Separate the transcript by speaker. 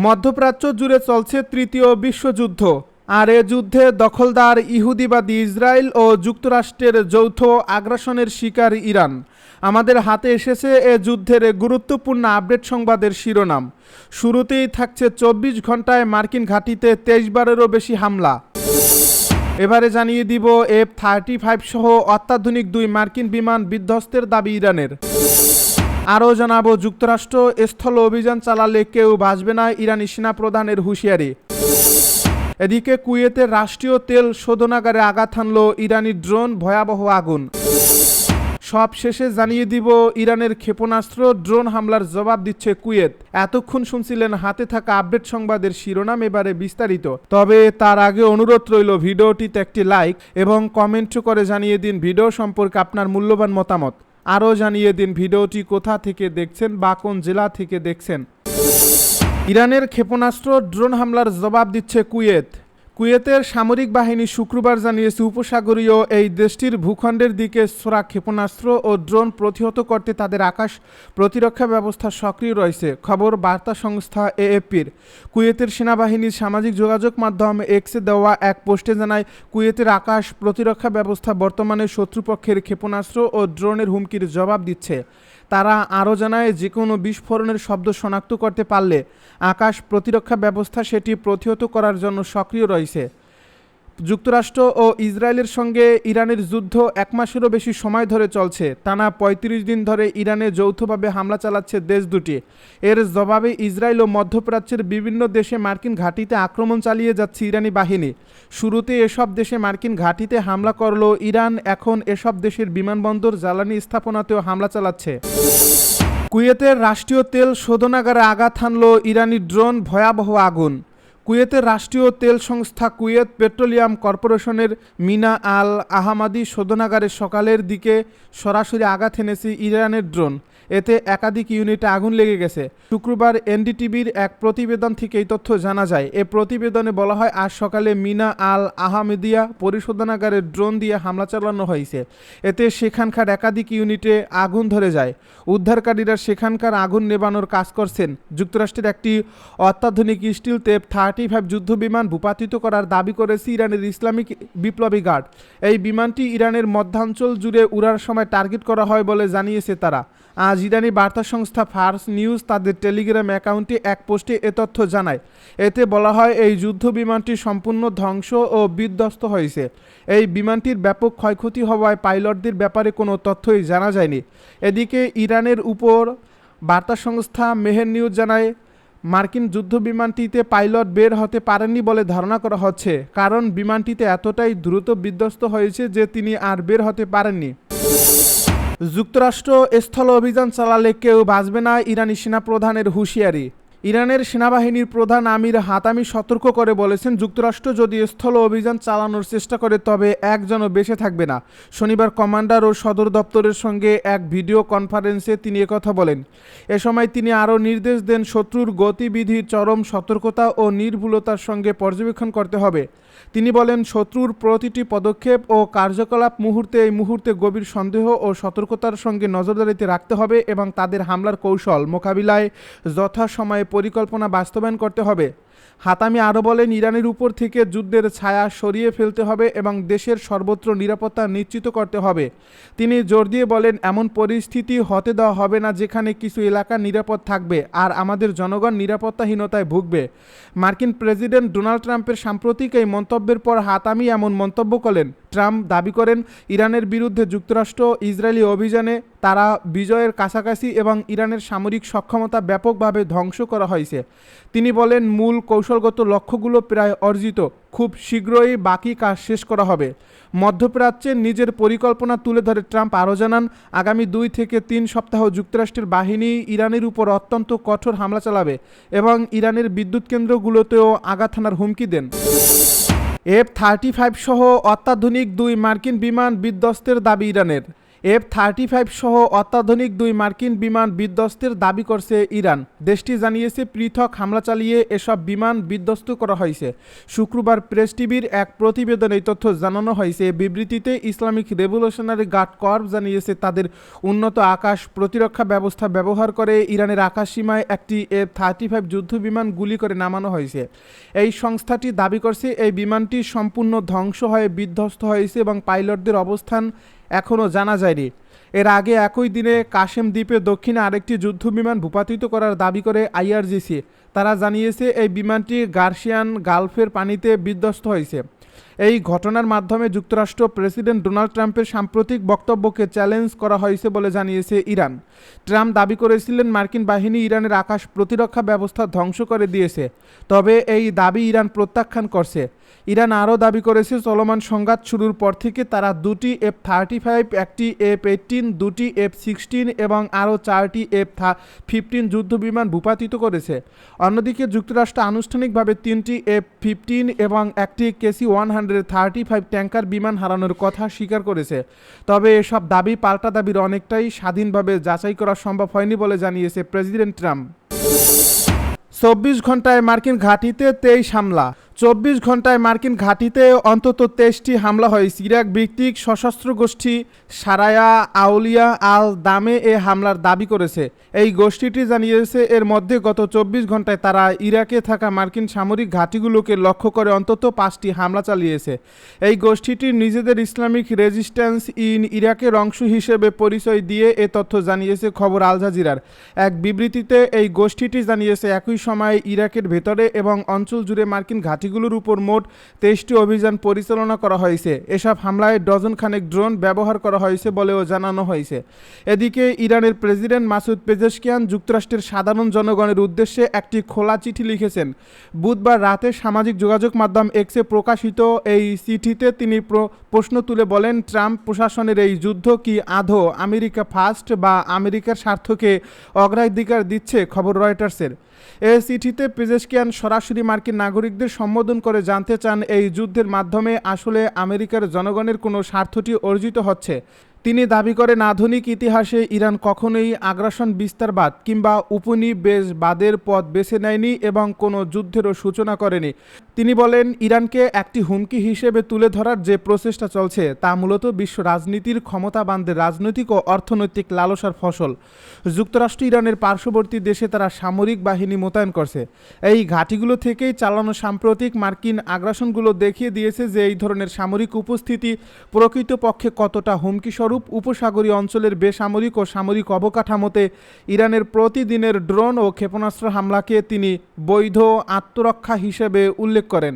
Speaker 1: মধ্যপ্রাচ্য জুড়ে চলছে তৃতীয় বিশ্বযুদ্ধ, আর এ যুদ্ধে দখলদার ইহুদিবাদী ইসরায়েল ও যুক্তরাষ্ট্রের যৌথ আগ্রাসনের শিকার ইরান। আমাদের হাতে এসেছে এ যুদ্ধের গুরুত্বপূর্ণ আপডেট সংবাদের শিরোনাম। শুরুতেই থাকছে 24 ঘন্টায় মার্কিন ঘাঁটিতে 23 বারেরও বেশি হামলা। এবারে জানিয়ে দিব F-35 সহ অত্যাধুনিক 2 মার্কিন বিমান বিধ্বস্তের দাবি ইরানের। আরও জানাবো যুক্তরাষ্ট্র স্থল অভিযান চালালে কেউ বাঁচবে না, ইরানি সেনাপ্রধানের হুঁশিয়ারি। এদিকে কুয়েতের রাষ্ট্রীয় তেল শোধনাগারে আঘাত হানল ইরানি ড্রোন, ভয়াবহ আগুন। সব শেষে জানিয়ে দিব ইরানের ক্ষেপণাস্ত্র ড্রোন হামলার জবাব দিচ্ছে কুয়েত। এতক্ষণ শুনছিলেন হাতে থাকা আপডেট সংবাদের শিরোনাম, এবারে বিস্তারিত। তবে তার আগে অনুরোধ রইল ভিডিওটিতে একটি লাইক এবং কমেন্ট করে জানিয়ে দিন ভিডিও সম্পর্কে আপনার মূল্যবান মতামত। আরও জানিয়ে দিন ভিডিওটি কোথা থেকে দেখছেন বা কোন জেলা থেকে দেখছেন। ইরানের ক্ষেপণাস্ত্র ড্রোন হামলার জবাব দিচ্ছে কুয়েত। কুয়েতের সামরিক বাহিনী শুক্রবার জানিয়েছে উপসাগরীয় এই দেশটির ভূখণ্ডের দিকে ছোড়া ক্ষেপণাস্ত্র ও ড্রোন প্রতিহত করতে তাদের আকাশ প্রতিরক্ষা ব্যবস্থা সক্রিয় রয়েছে। খবর বার্তা সংস্থা এএফপির। কুয়েতের সেনাবাহিনীর সামাজিক যোগাযোগ মাধ্যম এক্সে দেওয়া এক পোস্টে জানায়, কুয়েতের আকাশ প্রতিরক্ষা ব্যবস্থা বর্তমানে শত্রুপক্ষের ক্ষেপণাস্ত্র ও ড্রোনের হুমকির জবাব দিচ্ছে। তারা আরও জানায়, যে কোনো বিস্ফোরণের শব্দ শনাক্ত করতে পারলে আকাশ প্রতিরক্ষা ব্যবস্থা সেটি প্রতিহত করার জন্য সক্রিয় রয়েছে। যুক্তরাষ্ট্র ও ইসরায়েলের সঙ্গে ইরানের যুদ্ধ 1 মাসেরও বেশি সময় ধরে চলছে। টানা 35 দিন ধরে ইরানে যৌথভাবে হামলা চালাচ্ছে দেশ দুটি। এর জবাবে ইসরায়েল ও মধ্যপ্রাচ্যের বিভিন্ন দেশে মার্কিন ঘাঁটিতে আক্রমণ চালিয়ে যাচ্ছে ইরানি বাহিনী। শুরুতে এসব দেশে মার্কিন ঘাঁটিতে হামলা করল ইরান, এখন এসব দেশের বিমানবন্দর, জ্বালানি স্থাপনাতেও হামলা চালাচ্ছে। কুয়েতের রাষ্ট্রীয় তেল শোধনাগারে আঘাত হানল ইরানি ড্রোন, ভয়াবহ আগুন। কুয়েতের রাষ্ট্রীয় তেল সংস্থা কুয়েত পেট্রোলিয়াম কর্পোরেশনের মিনা আল আহমাদি শোধনাগারে সকালের দিকে সরাসরি আঘাত এনেছে ইরানের ড্রোন। এতে একাধিক ইউনিটে আগুন লেগে গেছে। শুক্রবার এনডিটিভির এক প্রতিবেদন থেকে এই তথ্য জানা যায়। এ প্রতিবেদনে বলা হয়, আজ সকালে মিনা আল আহমেদিয়া পরিশোধনাগারে ড্রোন দিয়ে হামলা চালানো হয়েছে। এতে সেখানকার একাধিক ইউনিটে আগুন ধরে যায়। উদ্ধারকারীরা সেখানকার আগুন নেভানোর কাজ করছেন। যুক্তরাষ্ট্রের একটি অত্যাধুনিক স্টিল F-35 যুদ্ধ বিমান ভূপাতিত করার দাবি করেছে ইরানের ইসলামিক বিপ্লবী গার্ড। এই বিমানটি ইরানের মধ্যাঞ্চল জুড়ে উড়ার সময় টার্গেট করা হয় বলে জানিয়েছে তারা। আজ ইরানি বার্তা সংস্থা ফার্স নিউজ তাদের টেলিগ্রাম অ্যাকাউন্টে এক পোস্টে এ তথ্য জানায়। এতে বলা হয়, এই যুদ্ধ বিমানটি সম্পূর্ণ ধ্বংস ও বিধ্বস্ত হয়েছে। এই বিমানটির ব্যাপক ক্ষয়ক্ষতি হওয়ায় পাইলটদের ব্যাপারে কোনো তথ্যই জানা যায়নি। এদিকে ইরানের উপর বার্তা সংস্থা মেহের নিউজ জানায়, মার্কিন যুদ্ধ বিমানটিতে পাইলট বের হতে পারেননি বলে ধারণা করা হচ্ছে, কারণ বিমানটিতে এতটাই দ্রুত বিধ্বস্ত হয়েছে যে তিনি আর বের হতে পারেননি। যুক্তরাষ্ট্র স্থল অভিযান চালালে কেউ বাঁচবে না, ইরানি সেনাপ্রধানের হুঁশিয়ারি। ইরানের সেনাবাহিনীর প্রধান আমির হাতামি সতর্ক করে বলেছেন, যুক্তরাষ্ট্র যদি স্থল অভিযান চালানোর চেষ্টা করে তবে একজনও বেঁচে থাকবে না। শনিবার কমান্ডার ও সদর দপ্তরের সঙ্গে এক ভিডিও কনফারেন্সে তিনি একথা বলেন। এ সময় তিনি আরও নির্দেশ দেন, শত্রুর গতিবিধি চরম সতর্কতা ও নির্ভুলতার সঙ্গে পর্যবেক্ষণ করতে হবে। তিনি বলেন, শত্রুর প্রতিটি পদক্ষেপ ও কার্যকলাপ এই মুহূর্তে গভীর সন্দেহ ও সতর্কতার সঙ্গে নজরদারিতে রাখতে হবে এবং তাদের হামলার কৌশল মোকাবিলায় যথাসময়ে পরিকল্পনা বাস্তবায়ন করতে হবে। হাতামি আরও বলেন, ইরানের উপর থেকে যুদ্ধের ছায়া সরিয়ে ফেলতে হবে এবং দেশের সর্বত্র নিরাপত্তা নিশ্চিত করতে হবে। তিনি জোর দিয়ে বলেন, এমন পরিস্থিতি হতে দেওয়া হবে না যেখানে কিছু এলাকা নিরাপদ থাকবে আর আমাদের জনগণ নিরাপত্তাহীনতায় ভুগবে। মার্কিন প্রেসিডেন্ট ডোনাল্ড ট্রাম্পের সাম্প্রতিক এই মন্তব্যের পর হাতামি এমন মন্তব্য করেন। ট্রাম্প দাবি করেন, ইরানের বিরুদ্ধে যুক্তরাষ্ট্র ইসরায়েলি অভিযানে তারা বিজয়ের কাছাকাছি এবং ইরানের সামরিক সক্ষমতা ব্যাপকভাবে ধ্বংস করা হয়েছে। তিনি বলেন, মূল কৌশলগত লক্ষ্যগুলো প্রায় অর্জিত, খুব শীঘ্রই বাকি কাজ শেষ করা হবে। মধ্যপ্রাচ্যে নিজের পরিকল্পনা তুলে ধরে ট্রাম্প আরও জানান, আগামী 2 থেকে 3 সপ্তাহ যুক্তরাষ্ট্রের বাহিনী ইরানের উপর অত্যন্ত কঠোর হামলা চালাবে এবং ইরানের বিদ্যুৎ কেন্দ্রগুলোতেও আঘাত হানার হুমকি দেন। F-35 সহ অত্যাধুনিক 2 মার্কিন বিমান বিধ্বস্তের দাবি ইরানের। F-35 সহ অত্যাধুনিক 2 মার্কিন বিমান বিধ্বস্তের দাবি করছে ইরান। দেশটি জানিয়েছে পৃথক হামলা চালিয়ে এসব বিমান বিধ্বস্ত করা হয়েছে। শুক্রবার প্রেস টিভির এক প্রতিবেদনে এই তথ্য জানানো হয়েছে। বিবৃতিতে ইসলামিক রেভলিউশনারি গার্ড কর্পস জানিয়েছে তাদের উন্নত আকাশ প্রতিরক্ষা ব্যবস্থা ব্যবহার করে ইরানের আকাশসীমায় একটি F-35 যুদ্ধ বিমান গুলি করে নামানো হয়েছে। এই সংস্থাটি দাবি করছে এই বিমানটি সম্পূর্ণ ধ্বংস হয়ে বিধ্বস্ত হয়েছে এবং পাইলটদের অবস্থান এখনও জানা যায়নি। এর আগে একই দিনে কাশেম দ্বীপে দক্ষিণে আরেকটি যুদ্ধবিমান ভূপাতিত করার দাবি করে আইআরজিসি। তারা জানিয়েছে এই বিমানটি গার্সিয়ান গালফের পানিতে বিধ্বস্ত হয়েছে। এই ঘটনার মাধ্যমে যুক্তরাষ্ট্র প্রেসিডেন্ট ডোনাল্ড ট্রাম্পের সাম্প্রতিক বক্তব্যকে চ্যালেঞ্জ করা হয়েছে বলে জানিয়েছে ইরান। ট্রাম্প দাবি করেছিলেন মার্কিন বাহিনী ইরানের আকাশ প্রতিরক্ষা ব্যবস্থা ধ্বংস করে দিয়েছে, তবে এই দাবি ইরান প্রত্যাখ্যান করছে। ইরান আরও দাবি করেছে চলমান সংঘাত শুরুর পর থেকে তারা 2টি F-35, একটি F-18, 2টি F-16 এবং আরও 4টি F-15 যুদ্ধবিমান ভূপাতিত করেছে। অন্যদিকে যুক্তরাষ্ট্র আনুষ্ঠানিকভাবে 3টি F-15 এবং একটি KC-135 ট্যাঙ্কার বিমান হারানোর কথা স্বীকার করেছে। তবে এসব দাবি পাল্টা দাবির অনেকটাই স্বাধীনভাবে যাচাই করা সম্ভব হয়নি বলে জানিয়েছে প্রেসিডেন্ট ট্রাম্প। 24 ঘন্টায় মার্কিন ঘাঁটিতে 23 হামলা। 24 ঘন্টায় মার্কিন ঘাঁটিতে অন্তত 23টি হামলা হয়। ইরাক ভিত্তিক সশস্ত্র গোষ্ঠী সারায়া আউলিয়া আল দামে এ হামলার দাবি করেছে। এই গোষ্ঠীটি জানিয়েছে এর মধ্যে গত 24 ঘন্টায় তারা ইরাকে থাকা মার্কিন সামরিক ঘাঁটিগুলোকে লক্ষ্য করে অন্তত 5টি হামলা চালিয়েছে। এই গোষ্ঠীটি নিজেদের ইসলামিক রেজিস্ট্যান্স ইন ইরাকের অংশ হিসেবে পরিচয় দিয়ে এ তথ্য জানিয়েছে খবর আল জাজিরার এক বিবৃতিতে। এই গোষ্ঠীটি জানিয়েছে একই সময়ে ইরাকের ভেতরে এবং অঞ্চল জুড়ে মার্কিন ঘাঁটিগুলোর উপর মোট 23টি অভিযান পরিচালনা করা হয়েছে। এসব হামলায় ডজন খানেক ড্রোন ব্যবহার করা হয়েছে বলেও জানানো হয়েছে। এদিকে ইরানের প্রেসিডেন্ট মাসুদ পেজেশকিয়ান যুক্তরাষ্ট্রের সাধারণ জনগণের উদ্দেশ্যে একটি খোলা চিঠি লিখেছেন। বুধবার রাতে সামাজিক যোগাযোগ মাধ্যম এক্সে প্রকাশিত এই চিঠিতে তিনি প্রশ্ন তুলে বলেন, ট্রাম্প প্রশাসনের এই যুদ্ধ কি আদৌ আমেরিকা ফার্স্ট বা আমেরিকার স্বার্থকে অগ্রাধিকার দিচ্ছে? খবর রয়টার্সের। এই চিঠিতে পেজেশকিয়ান সরাসরি মার্কিন নাগরিকদের সম্বোধন করে জানতে চান এই যুদ্ধের মাধ্যমে আসলে আমেরিকার জনগণের কোনো স্বার্থটি অর্জিত হচ্ছে। তিনি দাবি করেন আধুনিক ইতিহাসে ইরান কখনোই আগ্রাসন বিস্তারবাদ কিংবা উপনিবেশবাদের পথ বেছে নেয়নি এবং কোনো যুদ্ধেরও সূচনা করেনি। তিনি বলেন ইরানকে একটি হুমকি হিসেবে তুলে ধরার যে প্রচেষ্টা চলছে তা মূলত বিশ্ব রাজনীতির ক্ষমতাবানদের রাজনৈতিক ও অর্থনৈতিক লালসার ফসল। যুক্তরাষ্ট্র ইরানের পার্শ্ববর্তী দেশে তারা সামরিক বাহিনী মোতায়েন করছে। এই ঘাঁটিগুলো থেকেই চালানো সাম্প্রতিক মার্কিন আগ্রাসনগুলো দেখিয়ে দিয়েছে যে এই ধরনের সামরিক উপস্থিতি প্রকৃতপক্ষে কতটা হুমকিস্বরূপ। উপসাগরীয় অঞ্চলের বেসামরিক ও সামরিক অবকাঠামোতে ইরানের প্রতিদিনের ড্রোন ও ক্ষেপণাস্ত্র হামলাকে তিনি বৈধ আত্মরক্ষা হিসেবে উল্লেখ করেন।